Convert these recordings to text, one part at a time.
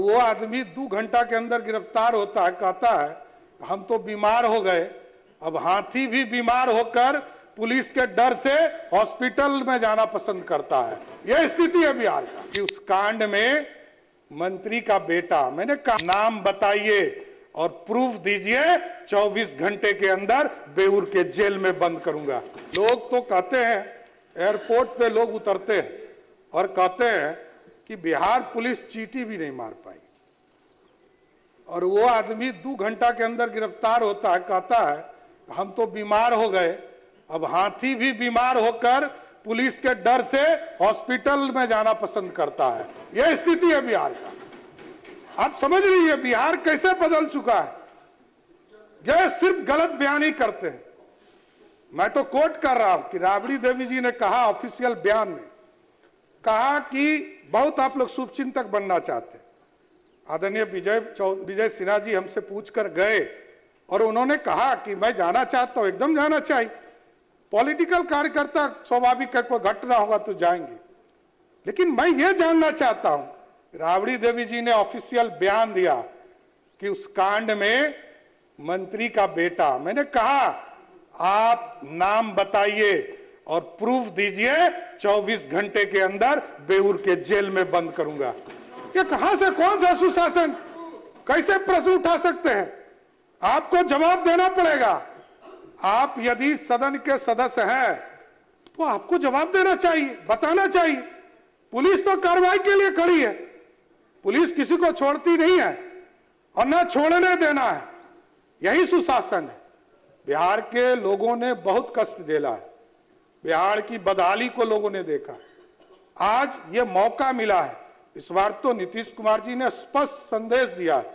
वो आदमी 2 घंटा के अंदर गिरफ्तार होता है, कहता है हम तो बीमार हो गए। अब हाथी भी बीमार होकर पुलिस के डर से हॉस्पिटल में जाना पसंद करता है। यह स्थिति है बिहार का कि उस कांड में मंत्री का बेटा, मैंने कहा नाम बताइए और प्रूफ दीजिए, 24 घंटे के अंदर बेऊर के जेल में बंद करूंगा। लोग तो कहते हैं, एयरपोर्ट पे लोग उतरते हैं और कहते हैं कि बिहार पुलिस चींटी भी नहीं मार पाई, और वो आदमी 2 घंटा के अंदर गिरफ्तार होता है, कहता है हम तो बीमार हो गए। अब हाथी भी बीमार होकर पुलिस के डर से हॉस्पिटल में जाना पसंद करता है। यह स्थिति है बिहार का। आप समझ लीजिए बिहार कैसे बदल चुका है। यह सिर्फ गलत बयानी करते हैं। मैं तो कोट कर रहा हूं कि राबड़ी देवी जी ने कहा ऑफिशियल बयान में, कहा कि बहुत आप लोग शुभचिंतक बनना चाहते हैं। आदरणीय विजय सिन्हा जी हमसे पूछकर गए और उन्होंने कहा कि मैं जाना चाहता हूं, एकदम जाना चाहिए। पॉलिटिकल कार्यकर्ता स्वाभाविक है, कोई घटना होगा तो जाएंगे, लेकिन मैं ये जानना चाहता हूं, राबड़ी देवी जी ने ऑफिशियल बयान दिया कि उस कांड में मंत्री का बेटा, मैंने कहा आप नाम बताइए और प्रूफ दीजिए, 24 घंटे के अंदर बेऊर के जेल में बंद करूंगा। ये कहां से, कौन सा सुशासन, कैसे प्रश्न उठा सकते हैं? आपको जवाब देना पड़ेगा। आप यदि सदन के सदस्य हैं तो आपको जवाब देना चाहिए, बताना चाहिए। पुलिस तो कार्रवाई के लिए खड़ी है, पुलिस किसी को छोड़ती नहीं है और ना छोड़ने देना है। यही सुशासन है। बिहार के लोगों ने बहुत कष्ट झेला है, बिहार की बदहाली को लोगों ने देखा। आज ये मौका मिला है। इस बार तो नीतीश कुमार जी ने स्पष्ट संदेश दिया है।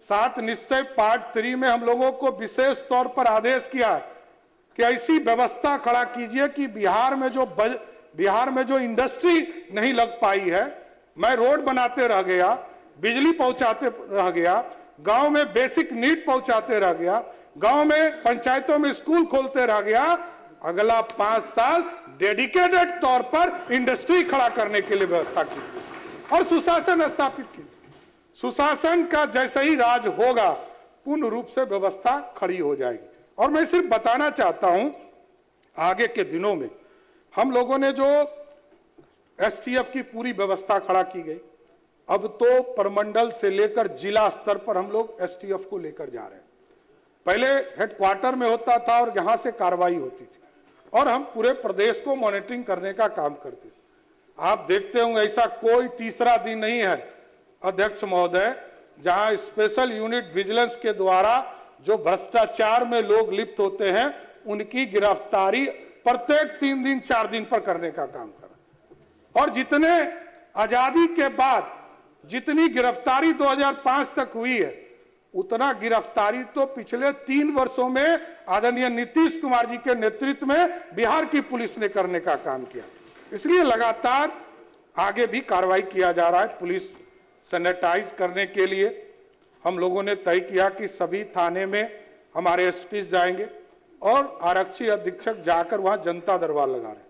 7 निश्चय पार्ट 3 में हम लोगों को विशेष तौर पर आदेश किया है कि ऐसी व्यवस्था खड़ा कीजिए कि बिहार में जो इंडस्ट्री नहीं लग पाई है, मैं रोड बनाते रह गया, बिजली पहुंचाते रह गया, गांव में बेसिक नीड पहुंचाते रह गया, गांव में पंचायतों में स्कूल खोलते रह गया। अगला 5 साल डेडिकेटेड तौर पर इंडस्ट्री खड़ा करने के लिए व्यवस्था की और सुशासन स्थापित की। सुशासन का जैसे ही राज होगा, पूर्ण रूप से व्यवस्था खड़ी हो जाएगी। और मैं सिर्फ बताना चाहता हूं, आगे के दिनों में हम लोगों ने जो एसटीएफ की पूरी व्यवस्था खड़ा की गई, अब तो प्रमंडल से लेकर जिला स्तर पर हम लोग एसटीएफ को लेकर जा रहे हैं। पहले हेडक्वार्टर में होता था और यहां से कार्रवाई होती थी और हम पूरे प्रदेश को मॉनिटरिंग करने का काम करते थे। आप देखते होंगे ऐसा कोई तीसरा दिन नहीं है अध्यक्ष महोदय जहां स्पेशल यूनिट विजिलेंस के द्वारा जो भ्रष्टाचार में लोग लिप्त होते हैं उनकी गिरफ्तारी प्रत्येक 3 दिन 4 दिन पर करने का काम करा। और जितने आजादी के बाद जितनी गिरफ्तारी 2005 तक हुई है, उतना गिरफ्तारी तो पिछले 3 वर्षों में आदरणीय नीतीश कुमार जी के नेतृत्व में बिहार की पुलिस ने करने का काम किया। इसलिए लगातार आगे भी कार्रवाई किया जा रहा है। पुलिस सैनिटाइज करने के लिए हम लोगों ने तय किया कि सभी थाने में हमारे एसपी जाएंगे और आरक्षी अधीक्षक जाकर वहां जनता दरबार लगा रहे हैं।